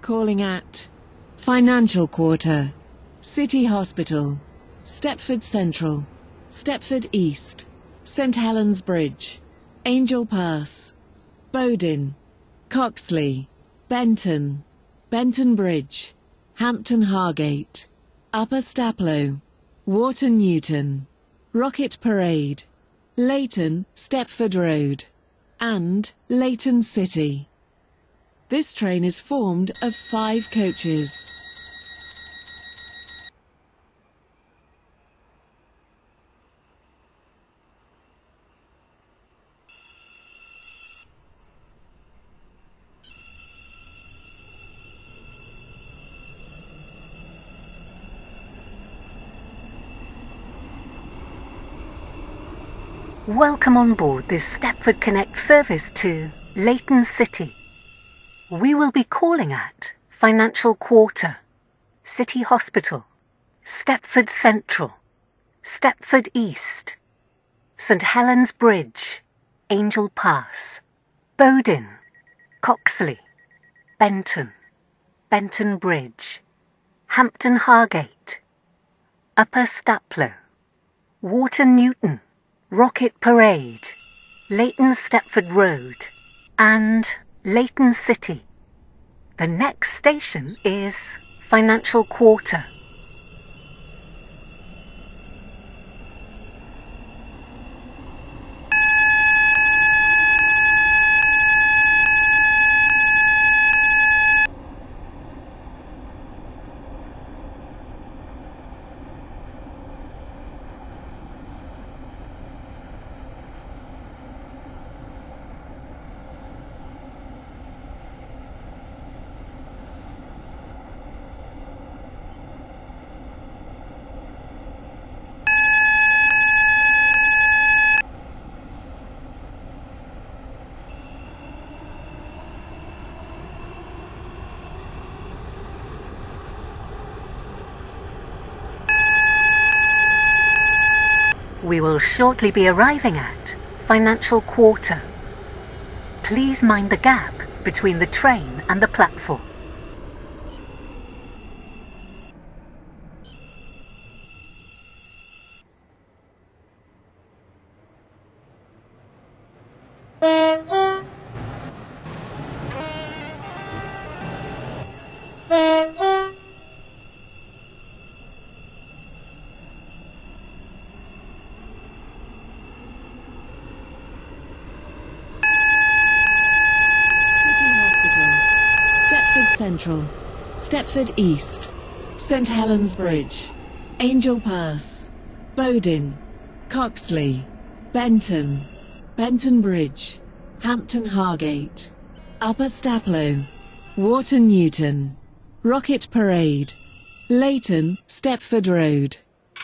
Calling at Financial Quarter, City Hospital, Stepford Central, Stepford East, St Helens Bridge, Angel Pass, Bowdin, Coxley, Benton, Benton Bridge, Hampton Hargate, Upper Staplow, Wharton Newton, Rocket Parade, Leighton Stepford Road, and Leighton City. This train is formed of 5 coaches. Welcome on board this Stepford Connect service to Leighton City. We will be calling at Financial Quarter, City Hospital, Stepford Central, Stepford East, St Helens Bridge, Angel Pass, Bowdin, Coxley, Benton, Benton Bridge, Hampton Hargate, Upper Staplow, Wharton Newton, Rocket Parade, Leighton Stepford Road, and Leighton City. The next station is Financial Quarter. We will shortly be arriving at Financial Quarter. Please mind the gap between the train and the platform. Stepford Central, Stepford East, St Helens Bridge, Angel Pass, Bowdin, Coxley, Benton, Benton Bridge, Hampton Hargate, Upper Staplow, Wharton Newton, Rocket Parade, Leighton Stepford Road,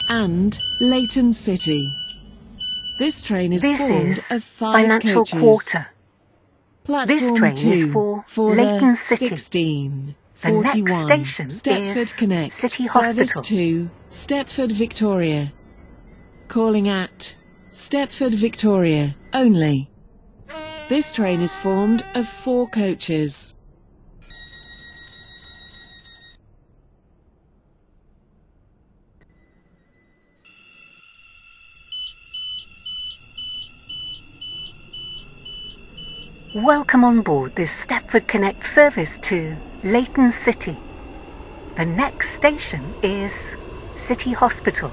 and Leighton City. This train is formed of 5 Financial coaches. Quarter. Platform train is 2 for the Leighton City. 1641 The next station Stepford is Connect City service Hospital. to Stepford Victoria. Calling at Stepford Victoria only. This train is formed of 4 coaches. Welcome on board this Stepford Connect service to Leighton City. The next station is City Hospital.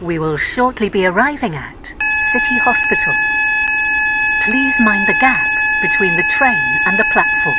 We will shortly be arriving at City Hospital. Please mind the gap between the train and the platform.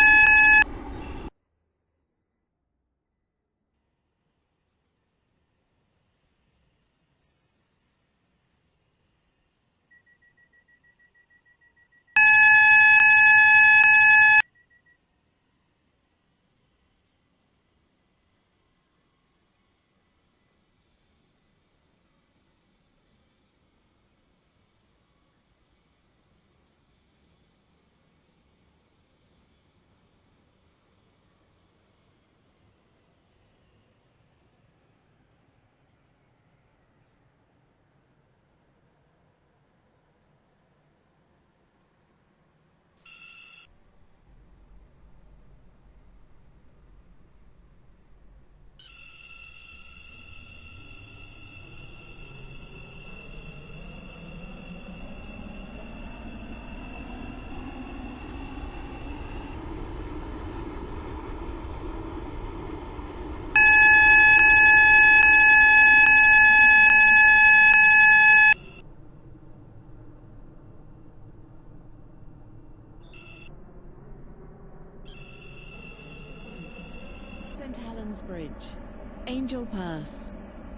Angel Pass,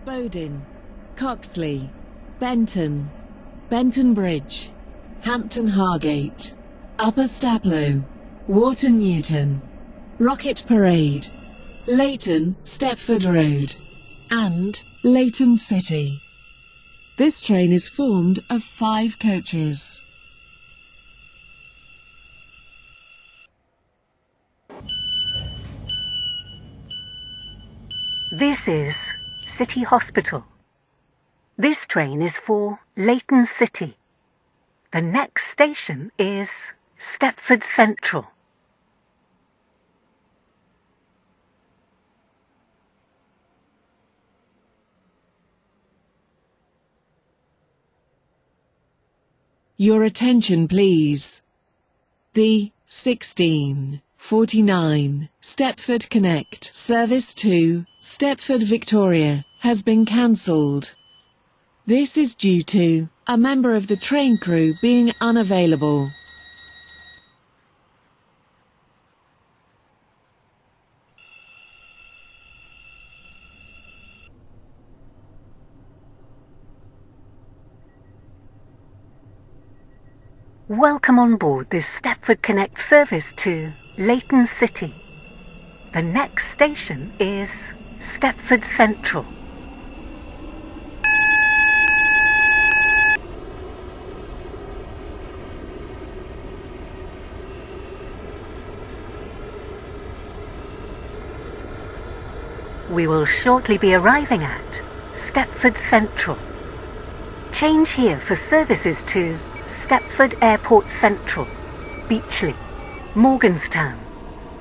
Bowden, Coxley, Benton, Benton Bridge, Hampton Hargate, Upper Staplow, Wharton Newton, Rocket Parade, Leighton Stepford Road, and Leighton City. This train is formed of 5 coaches. This is City Hospital. This train is for Leighton City. The next station is Stepford Central. Your attention, please. The 1649 Stepford Connect service to Stepford Victoria has been cancelled. This is due to a member of the train crew being unavailable. Welcome on board this Stepford Connect service to Leighton City. The next station is Stepford Central. We will shortly be arriving at Stepford Central. Change here for services to Stepford Airport Central, Beachley, Morganstown,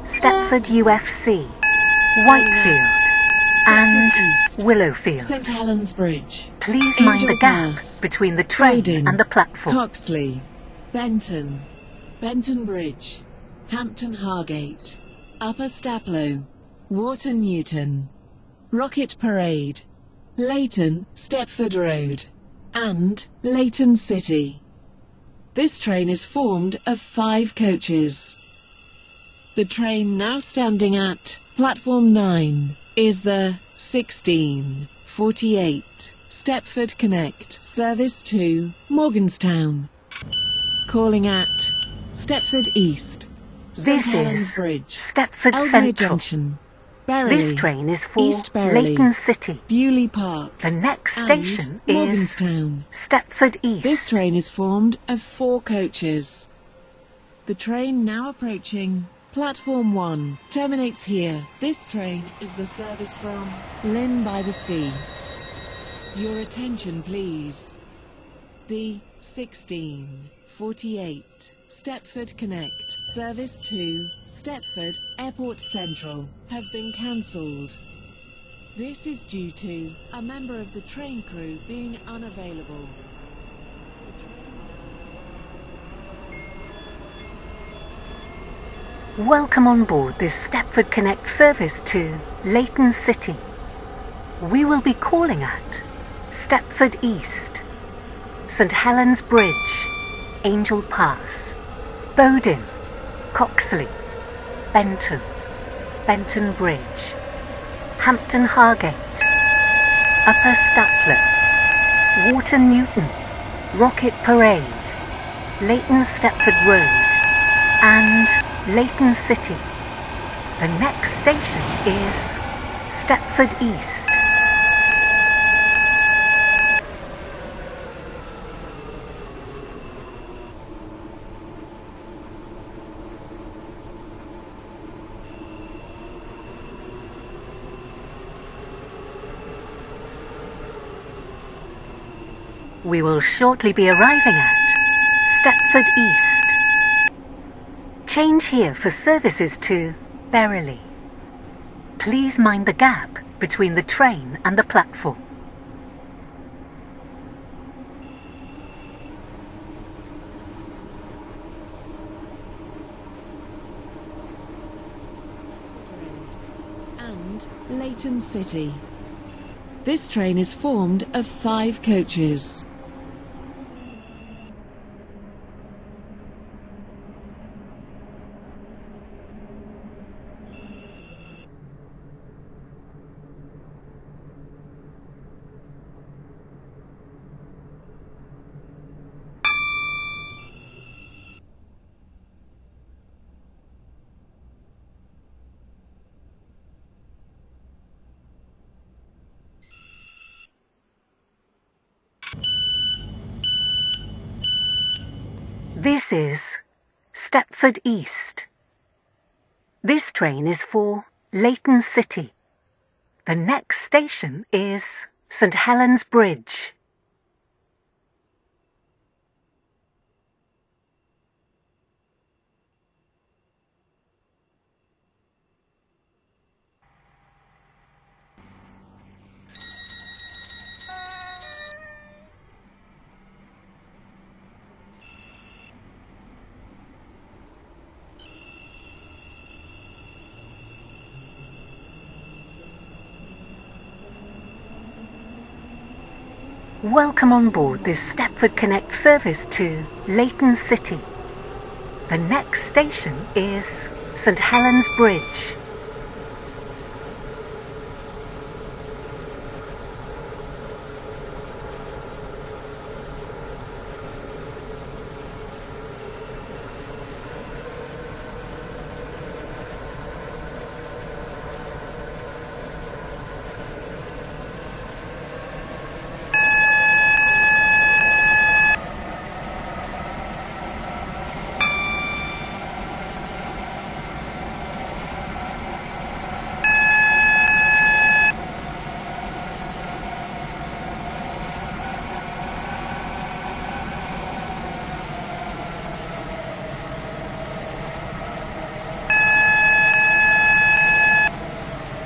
Stepford UFC, Whitefield, and Willowfield. St Helens Bridge. Please mind the gap Pass, between the train Bowden, and the platform. Coxley, Benton, Benton Bridge, Hampton Hargate, Upper Staplow, Wharton Newton, Rocket Parade, Leighton Stepford Road, and Leighton City. This train is formed of 5 coaches. The train now standing at platform 9 is the 1648 Stepford Connect service to Morganstown. Calling at Stepford East, St This Helens is Bridge, Stepford Ellesmere Central. Junction, Berrily, This train is for East Berrily, Leighton City. Bewley Park, The next and station is Morganstown. Stepford East. This train is formed of 4 coaches. The train now approaching platform 1 terminates here. This train is the service from Lynn by the Sea. Your attention, please. The 1648 Stepford Connect service to Stepford Airport Central has been cancelled. This is due to a member of the train crew being unavailable. Welcome on board this Stepford Connect service to Leighton City. We will be calling at Stepford East, St Helens Bridge, Angel Pass, Bowden, Coxley, Benton, Benton Bridge, Hampton Hargate, Upper Staplow, Wharton Newton, Rocket Parade, Leighton Stepford Road, and Leighton City. The next station is Stepford East. We will shortly be arriving at Stepford East. Change here for services to Berrily. Please mind the gap between the train and the platform. Stepford Road and Leighton City. This train is formed of 5 coaches. This is Stepford East. This train is for Leighton City. The next station is St Helens Bridge. Welcome on board this Stepford Connect service to Leighton City. The next station is St Helens Bridge.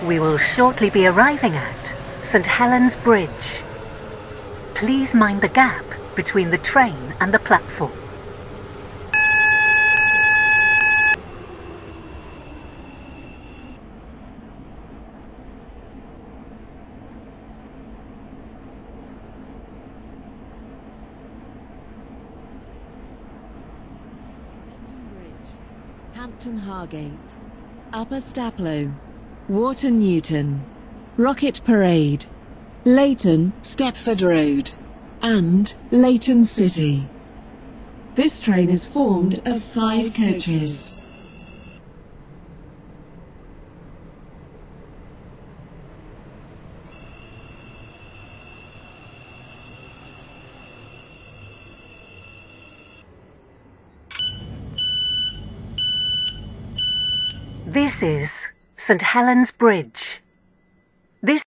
We will shortly be arriving at St Helens Bridge. Please mind the gap between the train and the platform. Hampton Hargate, Upper Staplow, Water Newton, Rocket Parade, Leighton, Stepford Road, and Leighton City. This train is formed of 5 coaches. This is St Helens Bridge. This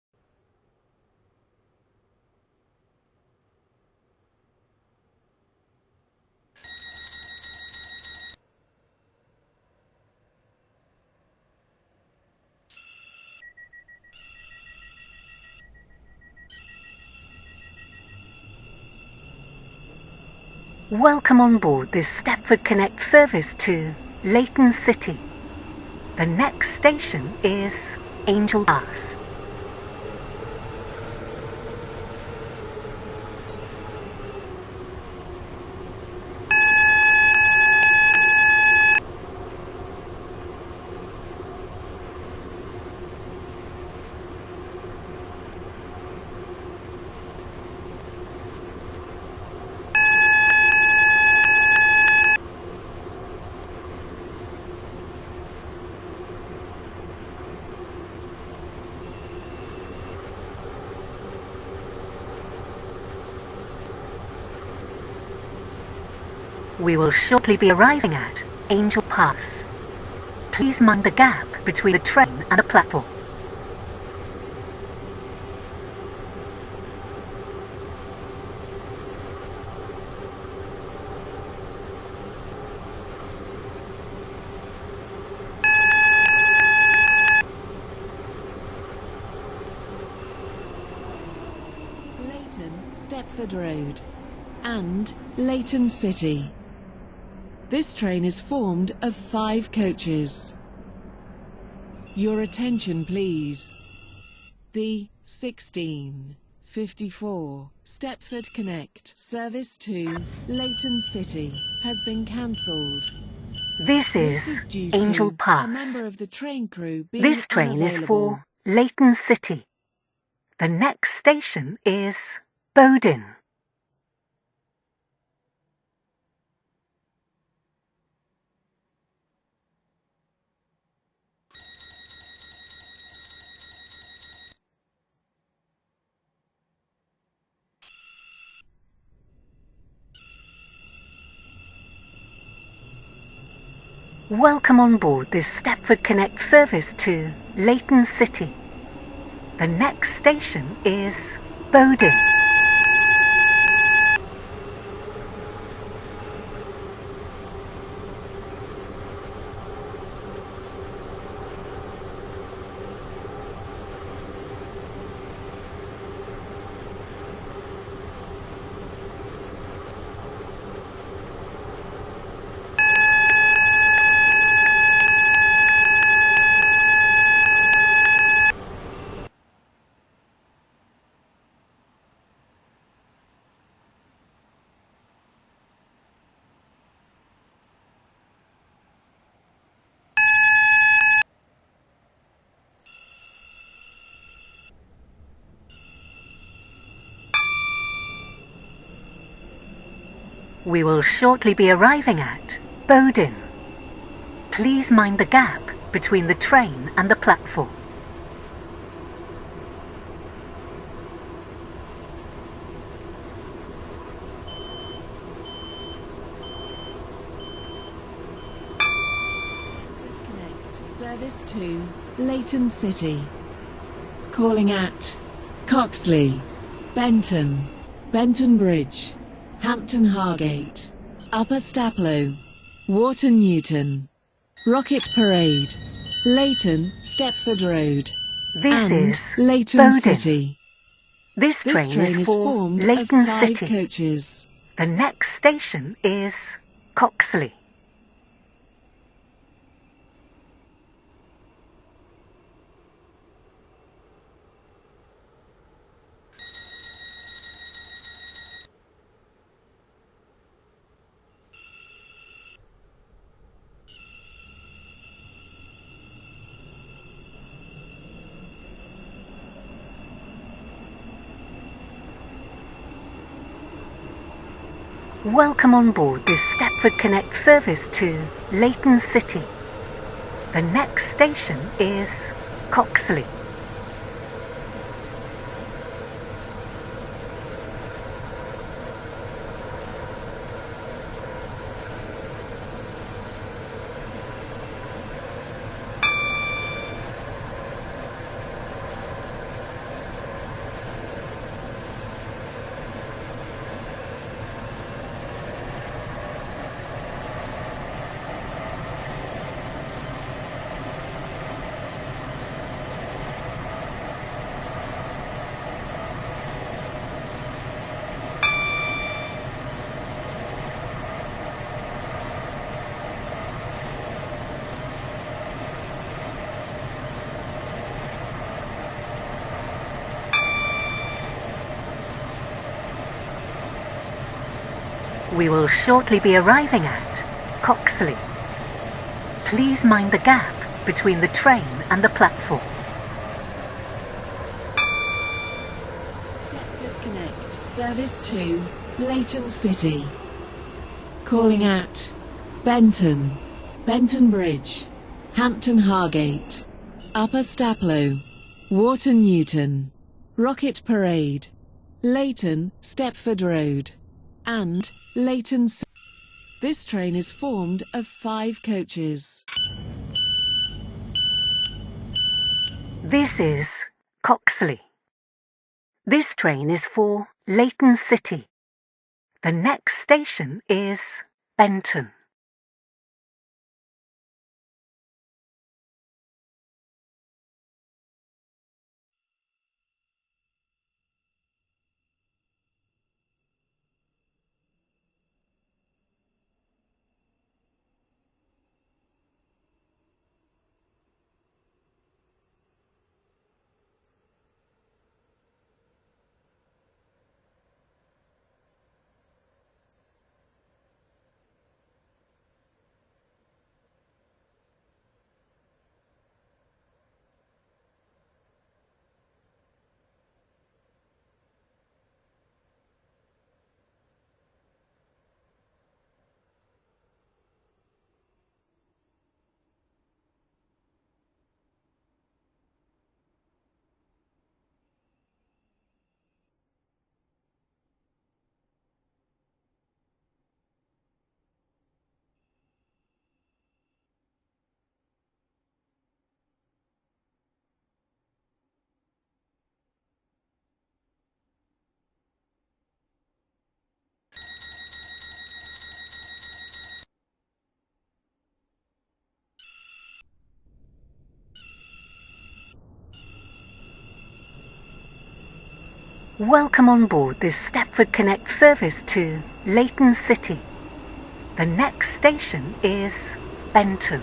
Welcome on board this Stepford Connect service to Leighton City. The next station is Angel Pass. We will shortly be arriving at Angel Pass. Please mind the gap between the train and the platform. Leighton, Stepford Road, and Leighton City. This train is formed of 5 coaches. Your attention please. The 1654 Stepford Connect service to Leighton City has been cancelled. This is due Angel to Pass. a member of the train crew being This train is unavailable. for Leighton City. The next station is Bowden. Welcome on board this Stepford Connect service to Leighton City. The next station is Bowden. We will shortly be arriving at Bowden. Please mind the gap between the train and the platform. Stepford Connect service to Leighton City. Calling at Coxley, Benton, Benton Bridge, Hampton Hargate, Upper Staplow, Wharton Newton, Rocket Parade, Leighton, Stepford Road, This and is Leighton Bowden. City. This This train is for formed of Leighton 5 City. coaches. The next station is Coxley. Welcome on board this Stepford Connect service to Leighton City. The next station is Coxley. We will shortly be arriving at Coxley. Please mind the gap between the train and the platform. Stepford Connect service to Leighton City. Calling at Benton, Benton Bridge, Hampton Hargate, Upper Staplow, Wharton Newton, Rocket Parade, Leighton, Stepford Road, and Leighton City. This train is formed of 5 coaches. This is Coxley. This train is for Leighton City. The next station is Benton. Welcome on board this Stepford Connect service to Leighton City. The next station is Benton.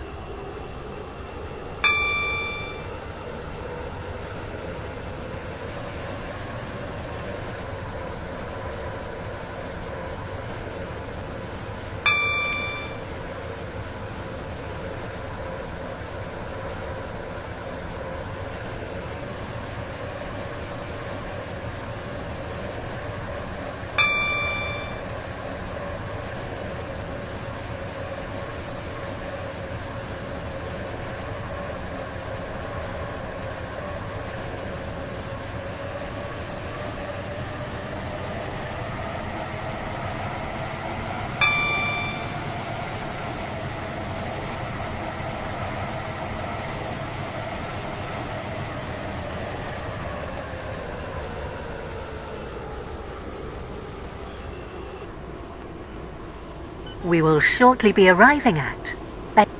We will shortly be arriving at Benton.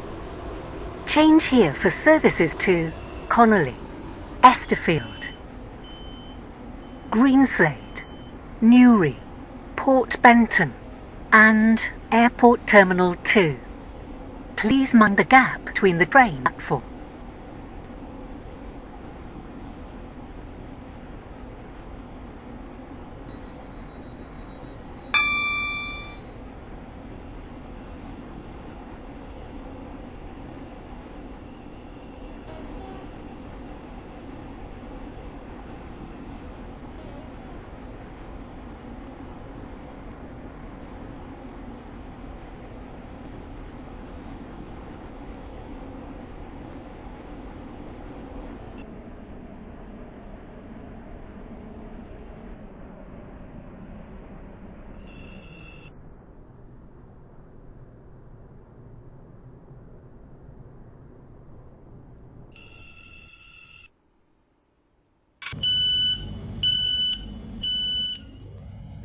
Change here for services to Connolly, Stepford, Greenslade, Newry, Port Benton and Airport Terminal 2. Please mind the gap between the train platforms.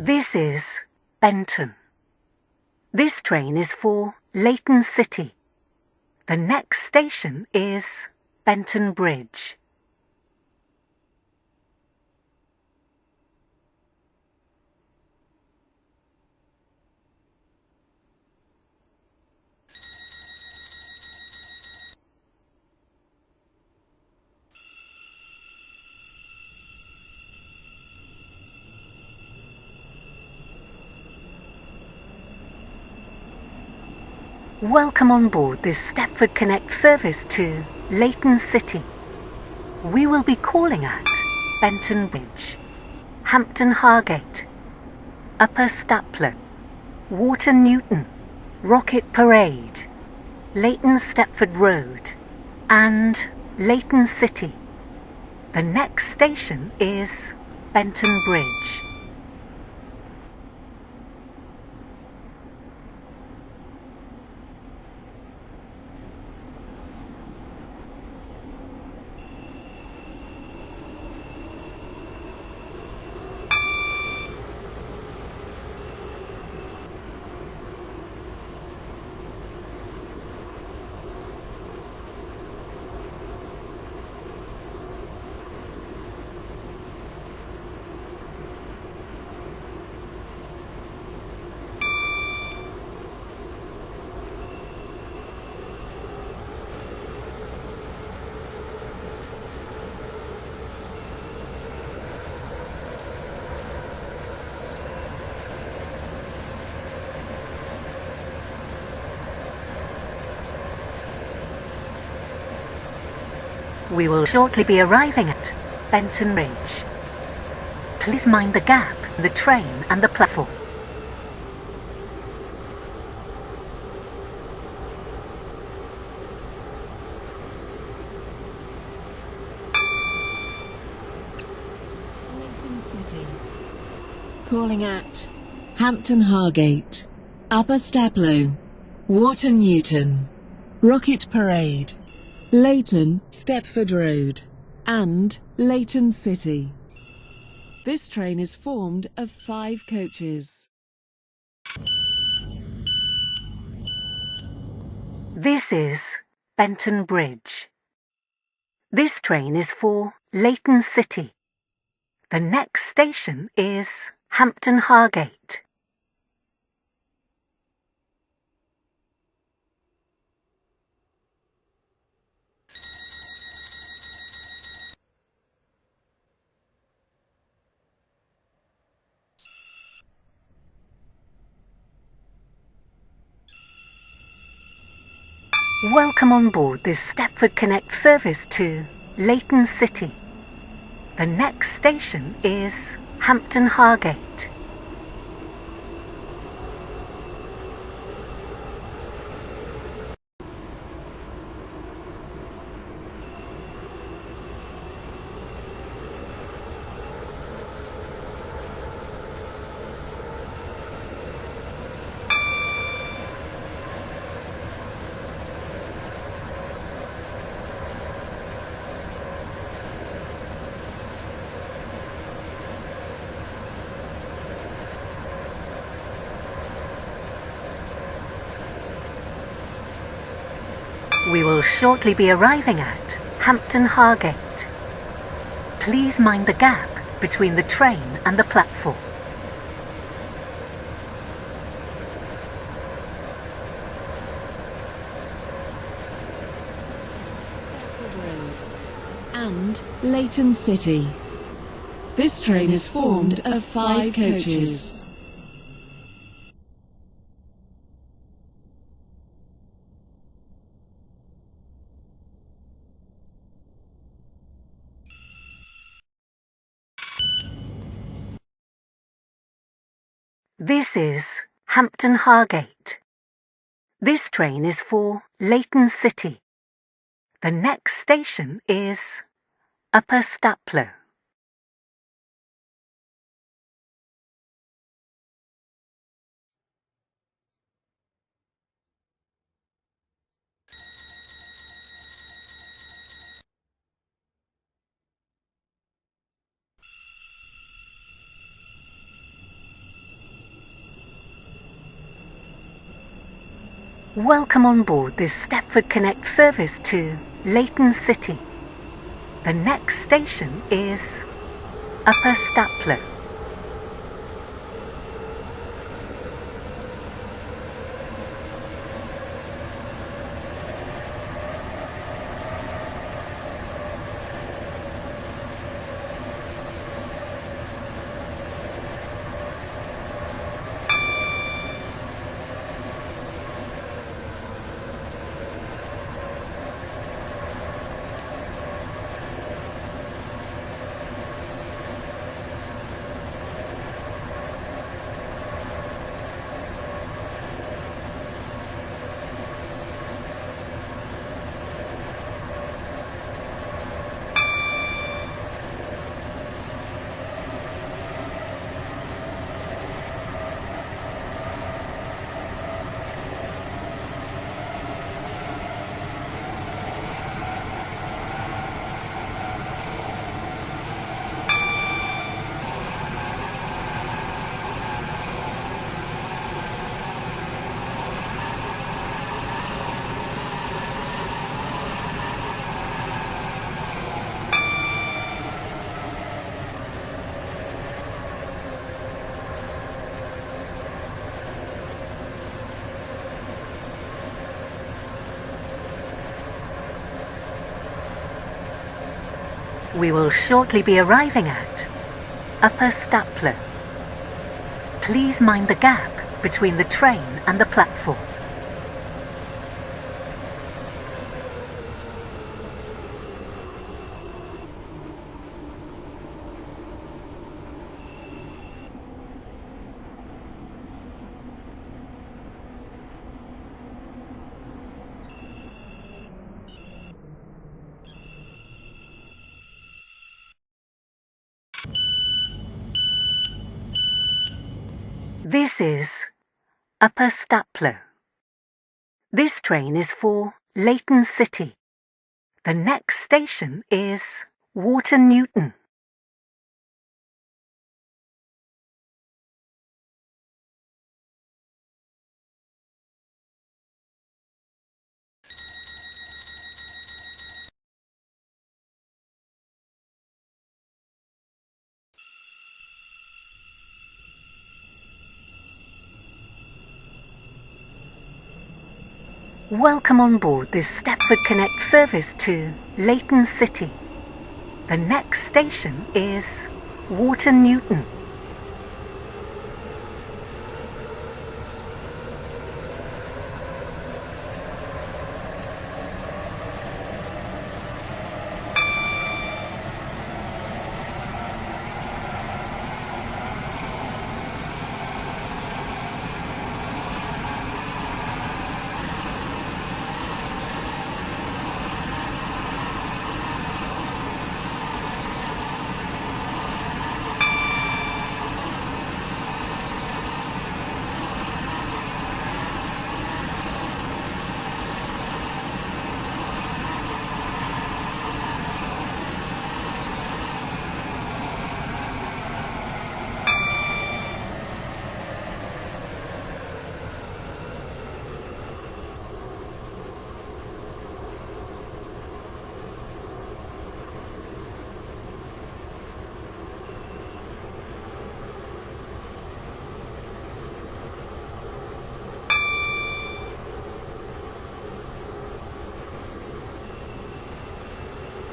This is Benton. This train is for Leighton City. The next station is Benton Bridge. Welcome on board this Stepford Connect service to Leighton City. We will be calling at Benton Bridge, Hampton Hargate, Upper Staplow, Water Newton, Rocket Parade, Leighton Stepford Road and Leighton City. The next station is Benton Bridge. We will shortly be arriving at Benton Bridge. Please mind the gap in the train and the platform. Leighton City. Calling at Hampton Hargate, Upper Staplow, Water Newton, Rocket Parade, Leighton Stepford Road and Leighton City. This train is formed of 5 coaches. This is Benton Bridge. This train is for Leighton City. The next station is Hampton Hargate. Welcome on board this Stepford Connect service to Leighton City. The next station is Hampton Hargate. We will shortly be arriving at Hampton Hargate. Please mind the gap between the train and the platform. Stepford Road and Leighton City. This train is formed of 5 coaches. This is Hampton Hargate. This train is for Leighton City. The next station is Upper Staplow. Welcome on board this Stepford Connect service to Leighton City. The next station is Upper Staplow. We will shortly be arriving at Upper Staplow. Please mind the gap between the train and the platform. This is Upper Staplow. This train is for Leighton City. The next station is Water Newton. Welcome on board this Stepford Connect service to Leighton City. The next station is Water Newton.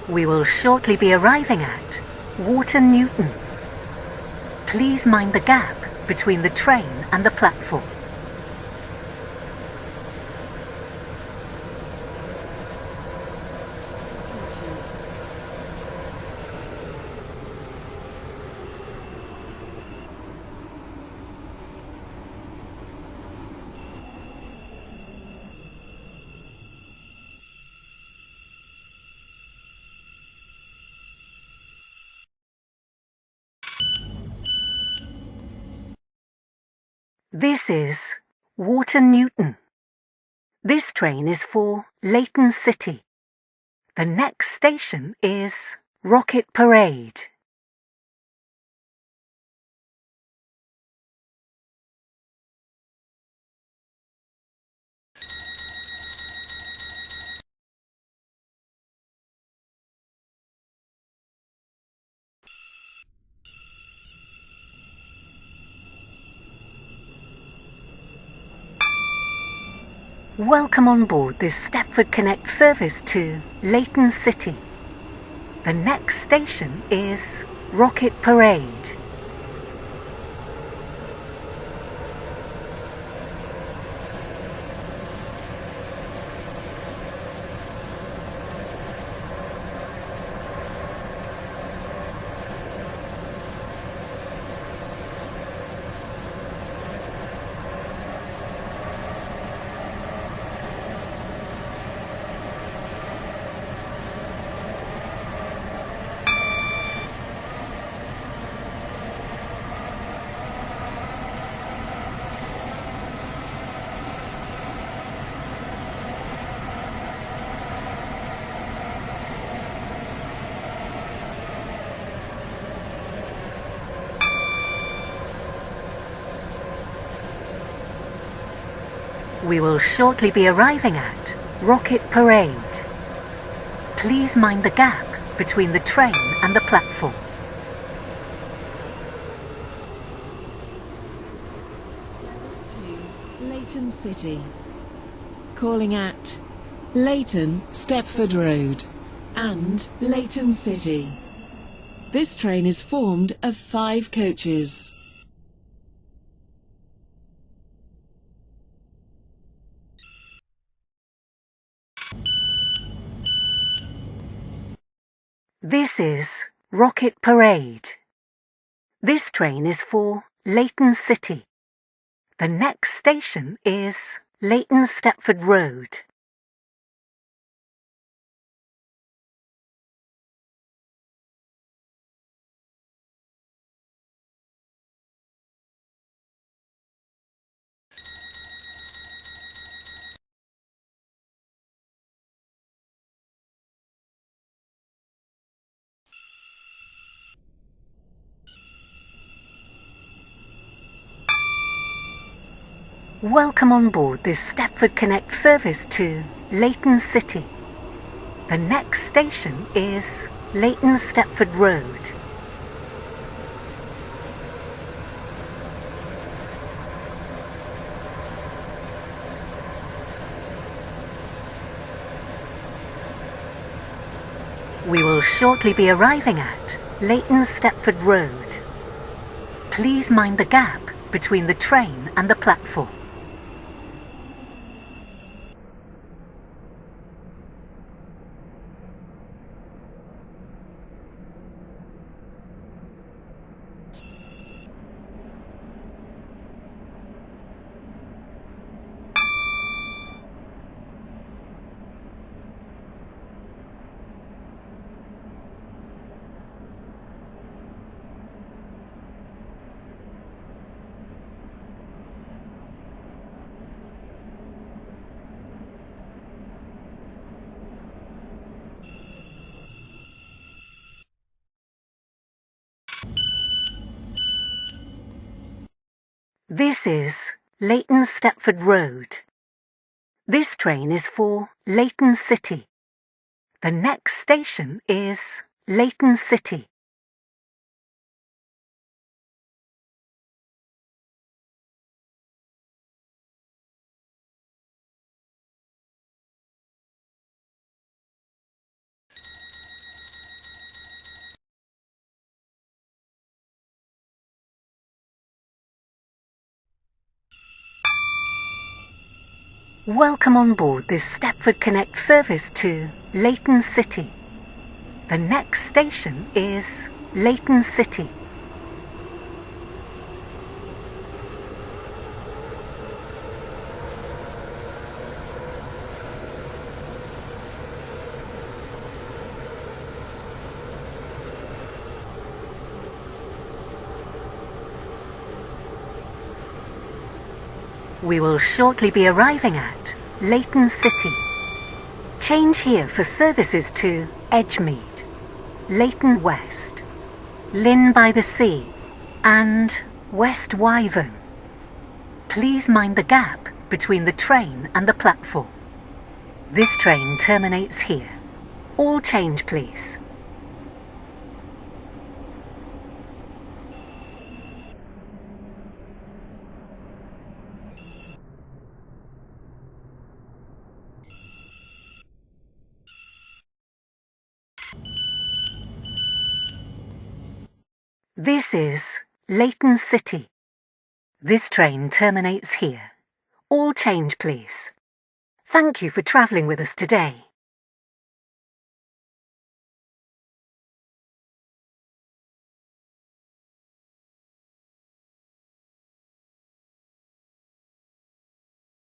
We will shortly be arriving at Water Newton. Please mind the gap between the train and the platform. Coaches. This is Water Newton. This train is for Leighton City. The next station is Rocket Parade. Welcome on board this Stepford Connect service to Leighton City. The next station is Rocket Parade. We will shortly be arriving at Rocket Parade. Please mind the gap between the train and the platform. Service to Leighton City. Calling at Leighton Stepford Road and Leighton City. This train is formed of 5 coaches. This is Rocket Parade. This train is for Leighton City. The next station is Leighton Stepford Road. Welcome on board this Stepford Connect service to Leighton City. The next station is Leighton Stepford Road. We will shortly be arriving at Leighton Stepford Road. Please mind the gap between the train and the platform. This is Leighton Stepford Road. This train is for Leighton City. The next station is Leighton City. Welcome on board this Stepford Connect service to Leighton City. The next station is Leighton City. We will shortly be arriving at Leighton City. Change here for services to Edgemead, Leighton West, Lynn by the Sea and West Wyvern. Please mind the gap between the train and the platform. This train terminates here. All change please. This is Leighton City. This train terminates here. All change please. Thank you for travelling with us today.